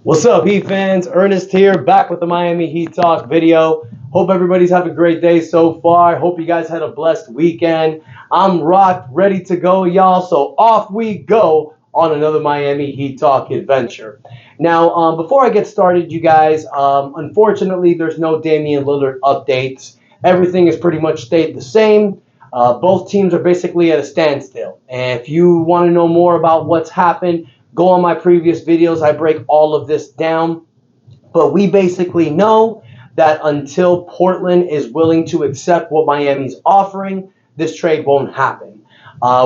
What's up, Heat fans? Ernest here, back with the Miami Heat Talk video. Hope everybody's having a great day so far. Hope you guys had a blessed weekend. I'm rocked, ready to go, y'all. So off we go on another Miami Heat Talk adventure. Now, before I get started, you guys, unfortunately, there's no Damian Lillard updates. Everything has pretty much stayed the same. Both teams are basically at a standstill. And if you want to know more about what's happened, go on my previous videos. I break all of this down. But we basically know that until Portland is willing to accept what Miami's offering, this trade won't happen.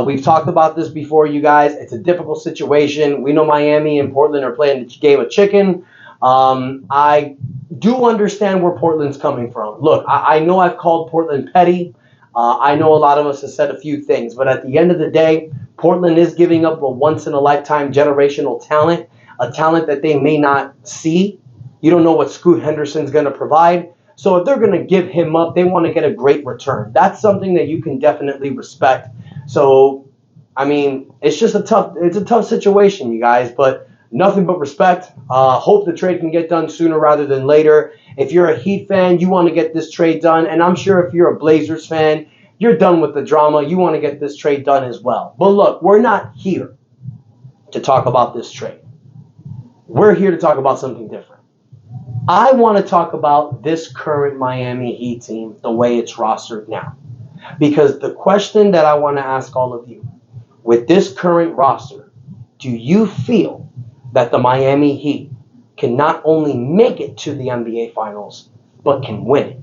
We've talked about this before, you guys. It's a difficult situation. We know Miami and Portland are playing the game of chicken. I do understand where Portland's coming from. Look, I know I've called Portland petty. I know a lot of us have said a few things. But at the end of the day, Portland is giving up a once-in-a-lifetime generational talent, a talent that they may not see. You don't know what Scoot Henderson's going to provide. So if they're going to give him up, they want to get a great return. That's something that you can definitely respect. So, I mean, it's a tough situation, you guys, but nothing but respect. Hope the trade can get done sooner rather than later. If you're a Heat fan, you want to get this trade done. And I'm sure if you're a Blazers fan, you're done with the drama. You want to get this trade done as well. But look, we're not here to talk about this trade. We're here to talk about something different. I want to talk about this current Miami Heat team, the way it's rostered now. Because the question that I want to ask all of you, with this current roster, do you feel that the Miami Heat can not only make it to the NBA Finals, but can win it?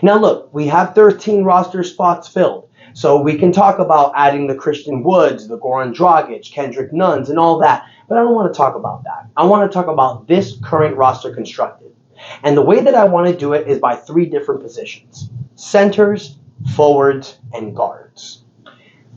Now, look, we have 13 roster spots filled, so we can talk about adding the Christian Woods, the Goran Dragic, Kendrick Nuns, and all that, but I don't want to talk about that. I want to talk about this current roster constructed. And the way that I want to do it is by three different positions: centers, forwards, and guards.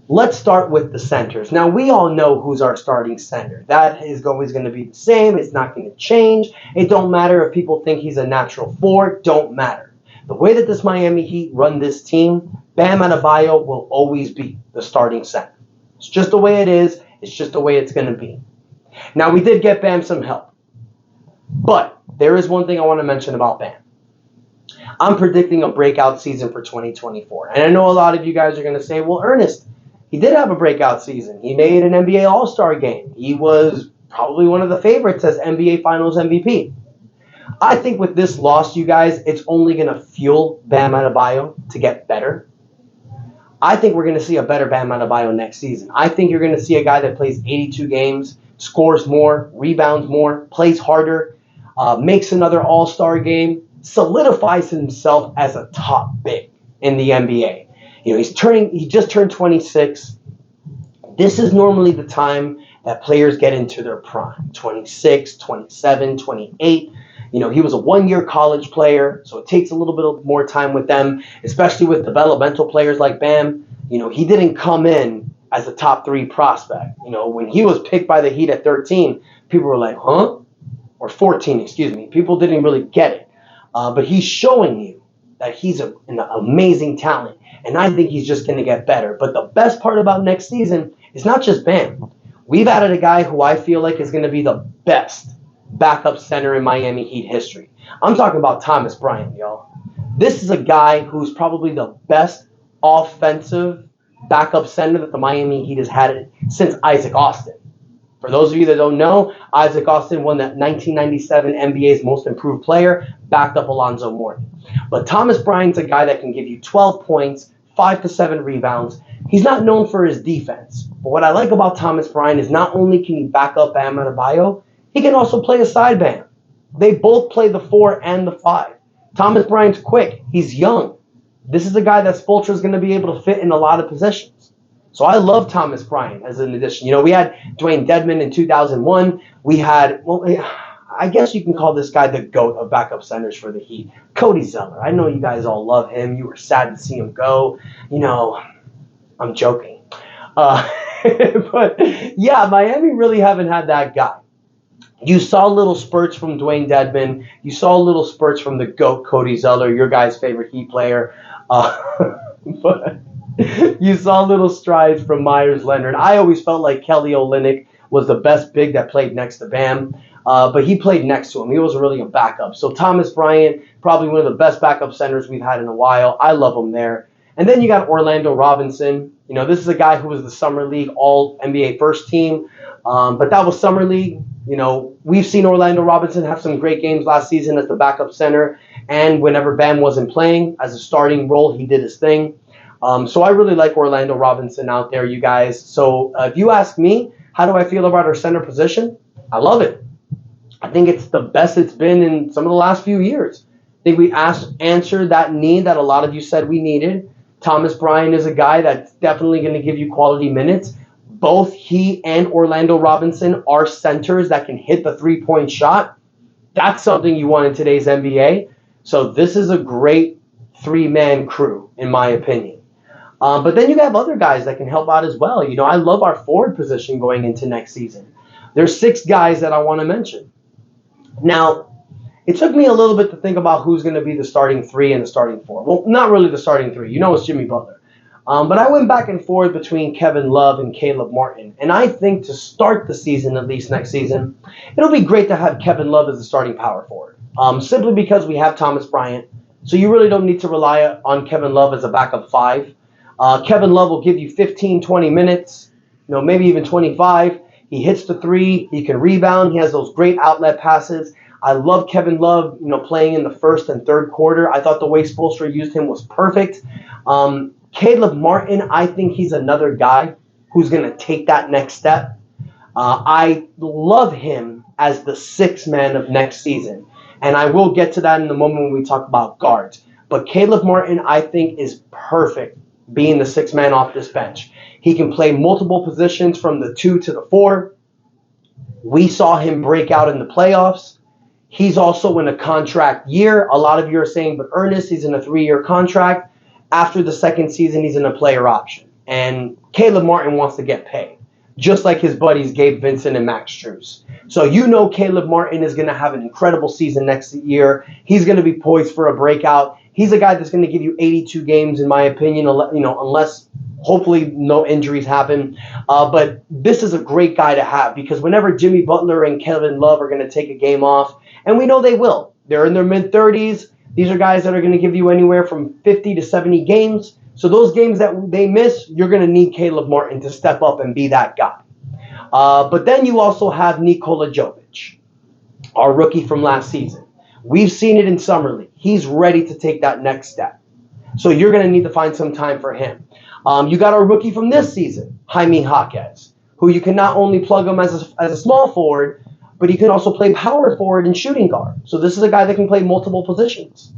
Let's start with the centers. Now, we all know who's our starting center. That is always going to be the same. It's not going to change. It don't matter if people think he's a natural four. Don't matter. The way that this Miami Heat run this team, Bam Adebayo will always be the starting center. It's just the way it is. It's just the way it's going to be. Now, we did get Bam some help. But there is one thing I want to mention about Bam. I'm predicting a breakout season for 2024. And I know a lot of you guys are going to say, well, Ernest, he did have a breakout season. He made an NBA All-Star game. He was probably one of the favorites as NBA Finals MVP. I think with this loss, you guys, it's only going to fuel Bam Adebayo to get better. I think we're going to see a better Bam Adebayo next season. I think you're going to see a guy that plays 82 games, scores more, rebounds more, plays harder, makes another All-Star game, solidifies himself as a top big in the NBA. You know, he just turned 26. This is normally the time that players get into their prime. 26, 27, 28. You know, he was a one-year college player, so it takes a little bit more time with them, especially with developmental players like Bam. You know, he didn't come in as a top 3 prospect. You know, when he was picked by the Heat at 13, people were like, huh? Or 14, excuse me. People didn't really get it. But he's showing you that he's an amazing talent, and I think he's just going to get better. But the best part about next season is not just Bam. We've added a guy who I feel like is going to be the best backup center in Miami Heat history. I'm talking about Thomas Bryant, y'all. This is a guy who's probably the best offensive backup center that the Miami Heat has had since Isaac Austin. For those of you that don't know, Isaac Austin won that 1997 NBA's Most Improved Player, backed up Alonzo Mourning. But Thomas Bryant's a guy that can give you 12 points, 5 to 7 rebounds. He's not known for his defense. But what I like about Thomas Bryant is not only can he back up Bam Adebayo, he can also play a side Bam. They both play the 4 and the 5. Thomas Bryant's quick. He's young. This is a guy that Spoelstra is going to be able to fit in a lot of positions. So I love Thomas Bryant as an addition. You know, we had Dwayne Dedmon in 2001. We had, well, I guess you can call this guy the GOAT of backup centers for the Heat, Cody Zeller. I know you guys all love him. You were sad to see him go. You know, I'm joking. But, yeah, Miami really haven't had that guy. You saw little spurts from Dwayne Dedmon. You saw little spurts from the GOAT, Cody Zeller, your guy's favorite Heat player. But you saw little strides from Myers Leonard. I always felt like Kelly Olynyk was the best big that played next to Bam. but he played next to him. He was really a backup. So Thomas Bryant, probably one of the best backup centers we've had in a while. I love him there. And then you got Orlando Robinson. You know, this is a guy who was the Summer League All-NBA first team, but that was Summer League. You know, we've seen Orlando Robinson have some great games last season as the backup center, and whenever Bam wasn't playing as a starting role, he did his thing. So I really like Orlando Robinson out there, you guys. So if you ask me, how do I feel about our center position? I love it. I think it's the best it's been in some of the last few years. I think we answered that need that a lot of you said we needed. Thomas Bryant is a guy that's definitely going to give you quality minutes. Both he and Orlando Robinson are centers that can hit the three-point shot. That's something you want in today's NBA. So this is a great three-man crew, in my opinion. But then you have other guys that can help out as well. You know, I love our forward position going into next season. There's 6 guys that I want to mention. Now, it took me a little bit to think about who's going to be the starting 3 and the starting 4. Well, not really the starting 3. You know it's Jimmy Butler. But I went back and forth between Kevin Love and Caleb Martin. And I think to start the season, at least next season, it'll be great to have Kevin Love as the starting power forward. Simply because we have Thomas Bryant. So you really don't need to rely on Kevin Love as a backup 5. Kevin Love will give you 15, 20 minutes, you know, maybe even 25. He hits the 3. He can rebound. He has those great outlet passes. I love Kevin Love, you know, playing in the first and third quarter. I thought the way Spoelstra used him was perfect. Caleb Martin, I think he's another guy who's going to take that next step. I love him as the 6th man of next season. And I will get to that in a moment when we talk about guards. But Caleb Martin, I think, is perfect being the 6th man off this bench. He can play multiple positions from the 2 to the 4. We saw him break out in the playoffs. He's also in a contract year. A lot of you are saying, but Ernest, he's in a 3-year contract. After the second season, he's in a player option. And Caleb Martin wants to get paid, just like his buddies Gabe Vincent and Max Strus. So you know Caleb Martin is going to have an incredible season next year. He's going to be poised for a breakout. He's a guy that's going to give you 82 games, in my opinion, you know, unless hopefully no injuries happen. But this is a great guy to have because whenever Jimmy Butler and Kevin Love are going to take a game off, and we know they will. They're in their mid-30s. These are guys that are going to give you anywhere from 50 to 70 games. So those games that they miss, you're going to need Caleb Martin to step up and be that guy. But then you also have Nikola Jovic, our rookie from last season. We've seen it in Summer League. He's ready to take that next step. So you're going to need to find some time for him. You got our rookie from this season, Jaime Jaquez, who you can not only plug him as a small forward, but he can also play power forward and shooting guard. So this is a guy that can play multiple positions.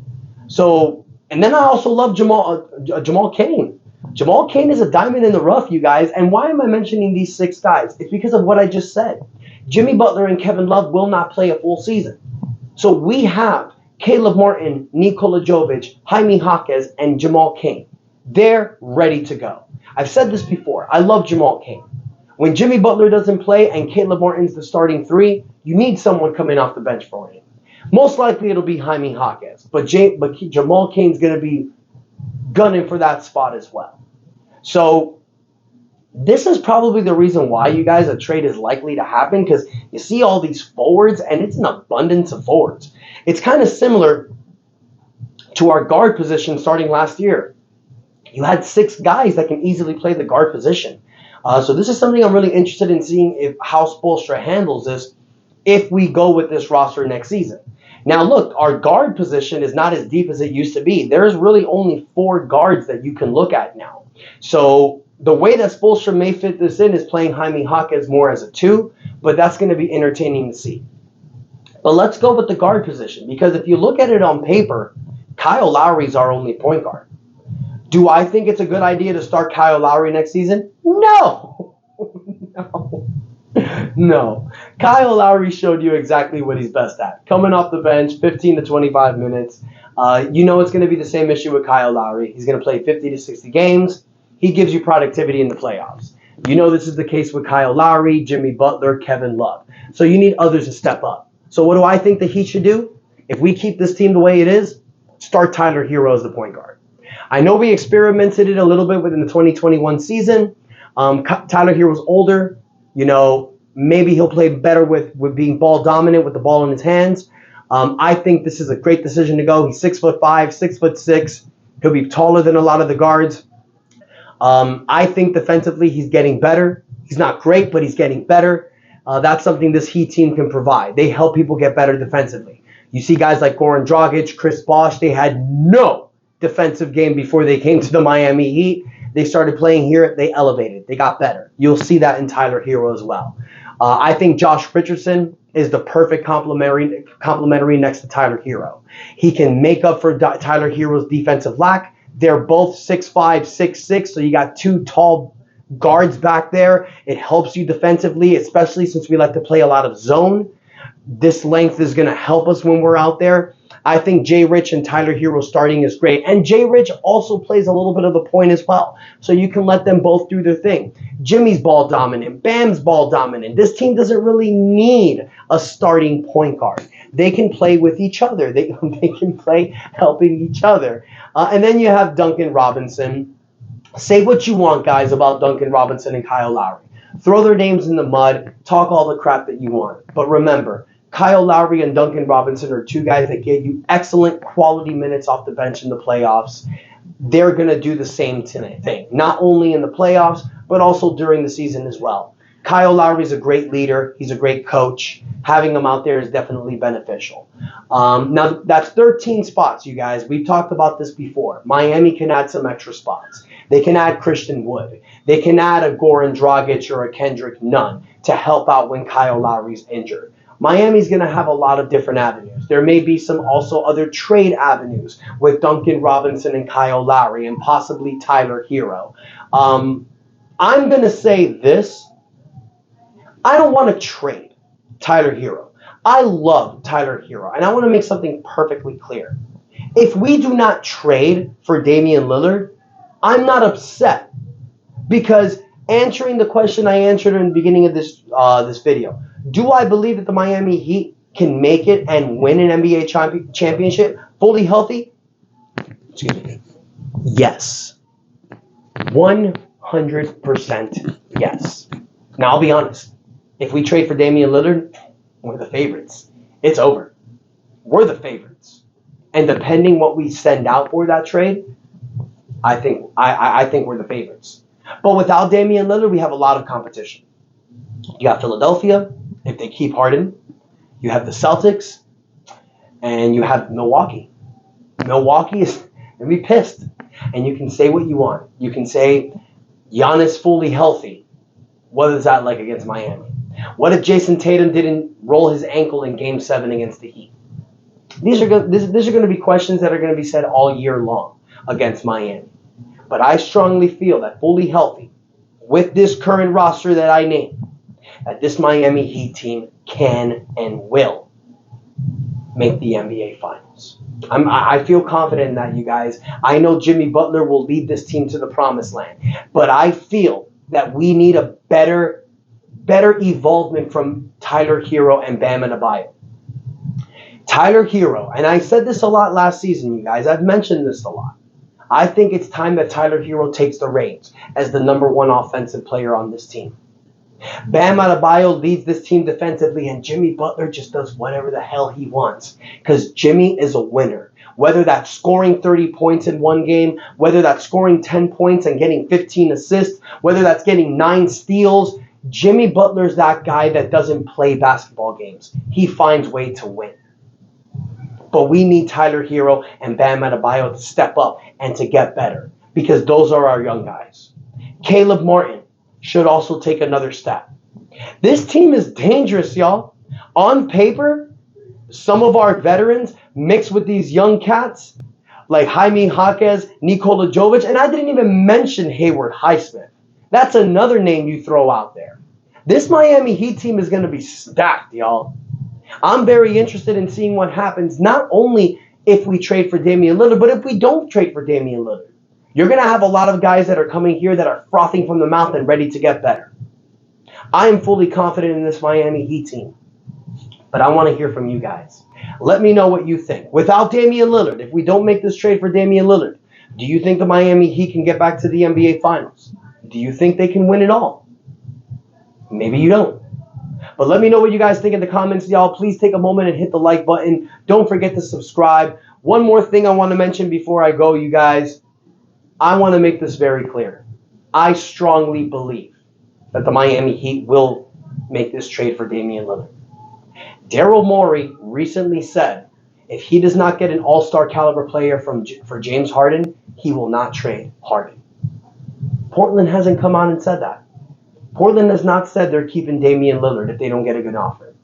So, and then I also love Jamal Cain. Jamal Cain is a diamond in the rough, you guys. And why am I mentioning these 6 guys? It's because of what I just said. Jimmy Butler and Kevin Love will not play a full season. So we have Caleb Martin, Nikola Jovic, Jaime Jaquez, and Jamal Cain. They're ready to go. I've said this before. I love Jamal Cain. When Jimmy Butler doesn't play and Caleb Martin's the starting 3, you need someone coming off the bench for him. Most likely it'll be Jaime Jaquez, but Jamal Cain's going to be gunning for that spot as well. So this is probably the reason why, you guys, a trade is likely to happen, because you see all these forwards, and it's an abundance of forwards. It's kind of similar to our guard position starting last year. You had 6 guys that can easily play the guard position. So this is something I'm really interested in seeing how Spoelstra handles this if we go with this roster next season. Now, look, our guard position is not as deep as it used to be. There's really only 4 guards that you can look at now. So the way that Spoelstra may fit this in is playing Jaime Jaquez more as a 2, but that's going to be entertaining to see. But let's go with the guard position, because if you look at it on paper, Kyle Lowry's our only point guard. Do I think it's a good idea to start Kyle Lowry next season? No. No. Kyle Lowry showed you exactly what he's best at. Coming off the bench, 15 to 25 minutes. You know it's going to be the same issue with Kyle Lowry. He's going to play 50 to 60 games. He gives you productivity in the playoffs. You know this is the case with Kyle Lowry, Jimmy Butler, Kevin Love. So you need others to step up. So what do I think the Heat should do? If we keep this team the way it is, start Tyler Hero as the point guard. I know we experimented it a little bit within the 2021 season. Tyler Hero's older. You know, Maybe he'll play better with being ball dominant with the ball in his hands. I think this is a great decision to go. He's 6'5", 6'6". He'll be taller than a lot of the guards. I think defensively he's getting better. He's not great, but he's getting better. That's something this Heat team can provide. They help people get better defensively. You see guys like Goran Dragic, Chris Bosh, they had no defensive game before they came to the Miami Heat. They started playing here, they elevated, they got better. You'll see that in Tyler Hero as well. I think Josh Richardson is the perfect complementary next to Tyler Hero. He can make up for Tyler Hero's defensive lack. They're both 6'5", 6'6", so you got two tall guards back there. It helps you defensively, especially since we like to play a lot of zone. This length is going to help us when we're out there. I think Jay Rich and Tyler Hero starting is great. And Jay Rich also plays a little bit of the point as well. So you can let them both do their thing. Jimmy's ball dominant. Bam's ball dominant. This team doesn't really need a starting point guard. They can play with each other. They can play helping each other. And then you have Duncan Robinson. Say what you want, guys, about Duncan Robinson and Kyle Lowry. Throw their names in the mud. Talk all the crap that you want. But remember, Kyle Lowry and Duncan Robinson are two guys that gave you excellent quality minutes off the bench in the playoffs. They're going to do the same thing, not only in the playoffs, but also during the season as well. Kyle Lowry is a great leader. He's a great coach. Having him out there is definitely beneficial. Now, that's 13 spots, you guys. We've talked about this before. Miami can add some extra spots. They can add Christian Wood. They can add a Goran Dragic or a Kendrick Nunn to help out when Kyle Lowry's injured. Miami's going to have a lot of different avenues. There may be some also other trade avenues with Duncan Robinson and Kyle Lowry and possibly Tyler Hero. I'm going to say this. I don't want to trade Tyler Hero. I love Tyler Hero, and I want to make something perfectly clear. If we do not trade for Damian Lillard, I'm not upset, because answering the question I answered in the beginning of this video, do I believe that the Miami Heat can make it and win an NBA championship fully healthy? Excuse me. Yes. 100% yes. Now, I'll be honest. If we trade for Damian Lillard, we're the favorites. It's over. We're the favorites. And depending what we send out for that trade, I think we're the favorites. But without Damian Lillard, we have a lot of competition. You got Philadelphia, if they keep Harden. You have the Celtics, and you have Milwaukee. Milwaukee is going to be pissed. And you can say what you want. You can say Giannis fully healthy. What is that like against Miami? What if Jason Tatum didn't roll his ankle in Game 7 against the Heat? These are going to be questions that are going to be said all year long against Miami. But I strongly feel that fully healthy, with this current roster that I named, that this Miami Heat team can and will make the NBA Finals. I feel confident in that, you guys. I know Jimmy Butler will lead this team to the promised land, but I feel that we need a better evolvement from Tyler Hero and Bam Adebayo. Tyler Hero, and I said this a lot last season, you guys. I've mentioned this a lot. I think it's time that Tyler Hero takes the reins as the number one offensive player on this team. Bam Adebayo leads this team defensively, and Jimmy Butler just does whatever the hell he wants, because Jimmy is a winner. Whether that's scoring 30 points in one game, whether that's scoring 10 points and getting 15 assists, whether that's getting 9 steals, Jimmy Butler's that guy that doesn't play basketball games. He finds ways to win. But we need Tyler Hero and Bam Adebayo to step up and to get better, because those are our young guys. Caleb Martin should also take another step. This team is dangerous, y'all. On paper, some of our veterans mixed with these young cats like Jaime Jaquez, Nikola Jovic, and I didn't even mention Hayward Highsmith. That's another name you throw out there. This Miami Heat team is going to be stacked, y'all. I'm very interested in seeing what happens, not only if we trade for Damian Lillard, but if we don't trade for Damian Lillard. You're going to have a lot of guys that are coming here that are frothing from the mouth and ready to get better. I am fully confident in this Miami Heat team, but I want to hear from you guys. Let me know what you think. Without Damian Lillard, if we don't make this trade for Damian Lillard, do you think the Miami Heat can get back to the NBA Finals? Do you think they can win it all? Maybe you don't. But let me know what you guys think in the comments, y'all. Please take a moment and hit the like button. Don't forget to subscribe. One more thing I want to mention before I go, you guys. I want to make this very clear. I strongly believe that the Miami Heat will make this trade for Damian Lillard. Daryl Morey recently said if he does not get an all-star caliber player for James Harden, he will not trade Harden. Portland hasn't come out and said that. Portland has not said they're keeping Damian Lillard if they don't get a good offer.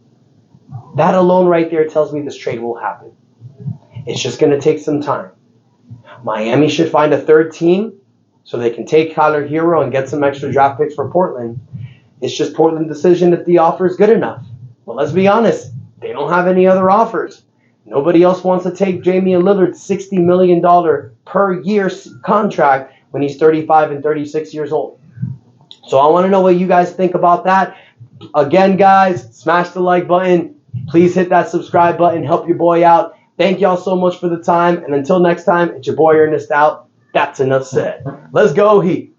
That alone right there tells me this trade will happen. It's just going to take some time. Miami should find a third team so they can take Tyler Hero and get some extra draft picks for Portland. It's just Portland's decision if the offer is good enough. But let's be honest, they don't have any other offers. Nobody else wants to take Damian Lillard's $60 million per year contract when he's 35 and 36 years old. So I want to know what you guys think about that. Again, guys, smash the like button. Please hit that subscribe button. Help your boy out. Thank y'all so much for the time. And until next time, it's your boy Ernest out. That's enough said. Let's go, Heat.